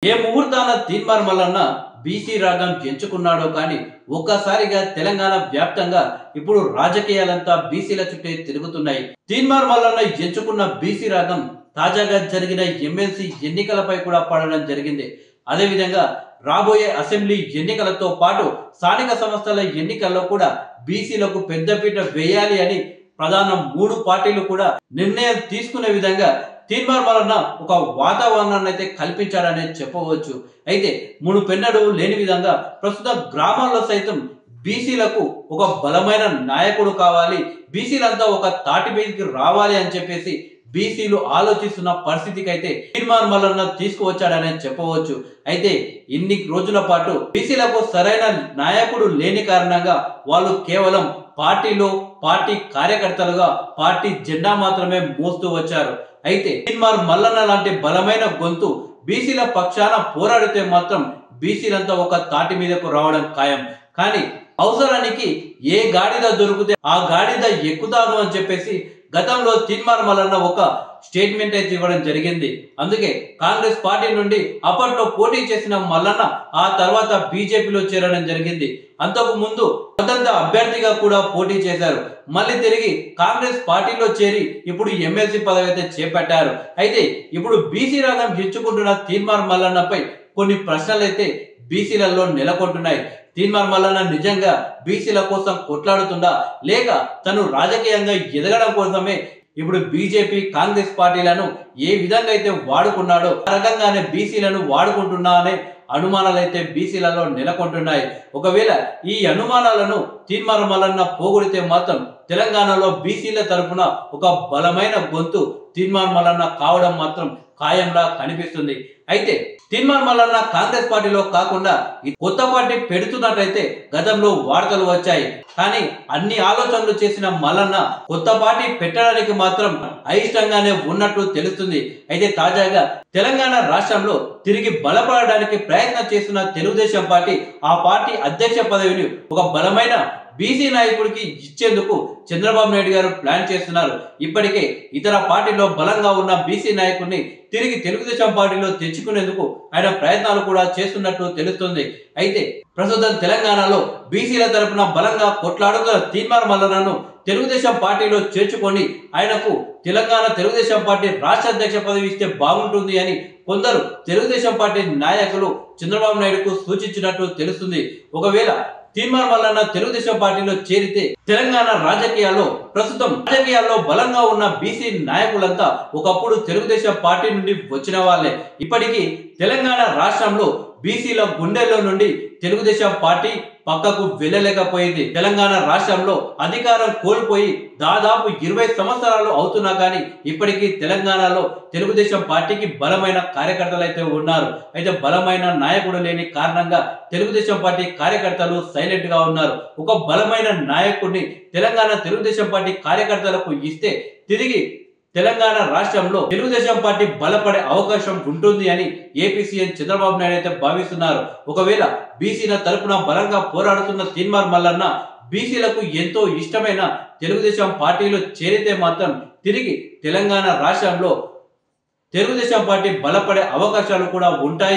ఏ ముహూర్తాన Teenmar Mallanna BC రాగం ఎంచుకున్నాడో కానీ ఒక్కసారిగా తెలంగాణ వ్యాప్తంగా ఇప్పుడు రాజకీయాలంతా బీసీల చుట్టే తిరుగుతున్నాయి. తీన్మార్ మల్లన్న ఎంచుకున్న బీసీ రాగం తాజాగా జరిగిన ఎమ్మెల్సీ ఎన్నికలపై కూడా పడడం జరిగింది. అదేవిధంగా రాబోయే అసెంబ్లీ ఎన్నికలతో పాటు స్థానిక సంస్థల ఎన్నికల్లో కూడా బీసీలకు పెద్దపీట వేయాలి అని ప్రధాన మూడు పార్టీలు కూడా నిర్ణయం తీసుకునే విధంగా తీన్మార్ మల్లన్న ఒక వాతావరణాన్ని అయితే కల్పించాడనే చెప్పవచ్చు. అయితే మునుపెన్నడూ లేని విధంగా ప్రస్తుతం గ్రామాల్లో సైతం బీసీలకు ఒక బలమైన నాయకుడు కావాలి, బీసీలంతా ఒక తాటి మీదకి రావాలి అని చెప్పేసి బీసీలు ఆలోచిస్తున్న పరిస్థితికి అయితే తీన్మార్ మల్లన్న తీసుకువచ్చాడనే చెప్పవచ్చు. అయితే ఇన్ని రోజుల పాటు బీసీలకు సరైన నాయకుడు లేని కారణంగా వాళ్ళు కేవలం పార్టీ కార్యకర్తలుగా పార్టీ జెండా మాత్రమే మోస్తూ వచ్చారు. అయితే తీన్మార్ మల్లన్న లాంటి బలమైన గొంతు బీసీల పక్షాన పోరాడితే మాత్రం బీసీలంతా ఒక తాటి మీదకు రావడం ఖాయం. కానీ అవసరానికి ఏ గాడిద దొరికితే ఆ గాడిద ఎక్కుతాను అని చెప్పేసి గతంలో తీన్మార్ మల్లన్న ఒక స్టేట్మెంట్ అయితే ఇవ్వడం జరిగింది. అందుకే కాంగ్రెస్ పార్టీ నుండి అప్పట్లో పోటీ చేసిన మల్లన్న ఆ తర్వాత బీజేపీలో చేరడం జరిగింది. అంతకు ముందు స్వతంత్ర అభ్యర్థిగా కూడా పోటీ చేశారు. మళ్ళీ తిరిగి కాంగ్రెస్ పార్టీలో చేరి ఇప్పుడు ఎమ్మెల్సీ పదవి అయితే చేపట్టారు. అయితే ఇప్పుడు బీసీ రాగం ఎంచుకుంటున్న తీన్మార్ మల్లన్నపై కొన్ని ప్రశ్నలు అయితే బీసీలలో నెలకొంటున్నాయి. తీన్మార్ మల్లన్న నిజంగా బీసీల కోసం కొట్లాడుతుందా, లేక తను రాజకీయంగా ఎదగడం కోసమే ఇప్పుడు బీజేపీ కాంగ్రెస్ పార్టీలను ఏ విధంగా అయితే వాడుకున్నాడో ఆ రకంగానే బీసీలను వాడుకుంటున్నా అనే అనుమానాలు అయితే బీసీలలో నెలకొంటున్నాయి. ఒకవేళ ఈ అనుమానాలను తీన్మార్ మల్లన్న పోగొడితే మాత్రం తెలంగాణలో బీసీల తరఫున ఒక బలమైన గొంతు తీన్మార్ మల్లన్న కావడం మాత్రం ఖాయంలా కనిపిస్తుంది. అయితే తీన్మార్ మల్లన్న కాంగ్రెస్ పార్టీలో కాకుండా కొత్త పార్టీ పెడుతున్నట్లయితే గతంలో వార్తలు వచ్చాయి. కానీ అన్ని ఆలోచనలు చేసిన మల్లన్న కొత్త పార్టీ పెట్టడానికి మాత్రం అయిష్టంగానే ఉన్నట్లు తెలుస్తుంది. అయితే తాజాగా తెలంగాణ రాష్ట్రంలో తిరిగి బలపడడానికి ప్రయత్నం చేస్తున్న తెలుగుదేశం పార్టీ ఆ పార్టీ అధ్యక్ష పదవిని ఒక బలమైన బీసీ నాయకుడికి ఇచ్చేందుకు చంద్రబాబు నాయుడు గారు ప్లాన్ చేస్తున్నారు. ఇప్పటికే ఇతర పార్టీలో బలంగా ఉన్న బీసీ నాయకుడిని తిరిగి తెలుగుదేశం పార్టీలో తెచ్చుకునేందుకు ఆయన ప్రయత్నాలు కూడా చేస్తున్నట్టు తెలుస్తుంది. అయితే ప్రస్తుతం తెలంగాణలో బీసీల తరపున బలంగా కొట్లాడుతున్న తీన్మార్ మల్లన్నను తెలుగుదేశం పార్టీలో చేర్చుకొని ఆయనకు తెలంగాణ తెలుగుదేశం పార్టీ రాష్ట్ర అధ్యక్ష పదవి ఇస్తే బాగుంటుంది అని కొందరు తెలుగుదేశం పార్టీ నాయకులు చంద్రబాబు నాయుడుకు సూచించినట్టు తెలుస్తుంది. ఒకవేళ తీన్మార్ మల్లన్న తెలుగుదేశం పార్టీలో చేరితే తెలంగాణ రాజకీయాల్లో బలంగా ఉన్న బీసీ నాయకులంతా ఒకప్పుడు తెలుగుదేశం పార్టీ నుండి వచ్చిన వాళ్ళే. ఇప్పటికీ తెలంగాణ రాష్ట్రంలో బీసీల గుండెల్లో నుండి తెలుగుదేశం పార్టీ పక్కకు వెళ్ళలేకపోయింది. తెలంగాణ రాష్ట్రంలో అధికారం కోల్పోయి దాదాపు 20 సంవత్సరాలు అవుతున్నా కానీ ఇప్పటికీ తెలంగాణలో తెలుగుదేశం పార్టీకి బలమైన కార్యకర్తలు అయితే ఉన్నారు. అయితే బలమైన నాయకుడు లేని కారణంగా తెలుగుదేశం పార్టీ కార్యకర్తలు సైలెంట్ గా ఉన్నారు. ఒక బలమైన నాయకుడిని తెలంగాణ తెలుగుదేశం పార్టీ కార్యకర్తలకు ఇస్తే తిరిగి తెలంగాణ రాష్ట్రంలో తెలుగుదేశం పార్టీ బలపడే అవకాశం ఉంటుంది అని ఏపీ సీఎం చంద్రబాబు నాయుడు అయితే భావిస్తున్నారు. ఒకవేళ బీసీల తరపున బలంగా పోరాడుతున్న తీన్మార్ మల్లన్న బీసీలకు ఎంతో ఇష్టమైన తెలుగుదేశం పార్టీలో చేరితే మాత్రం తిరిగి తెలంగాణ రాష్ట్రంలో తెలుగుదేశం పార్టీ బలపడే అవకాశాలు కూడా ఉంటాయి.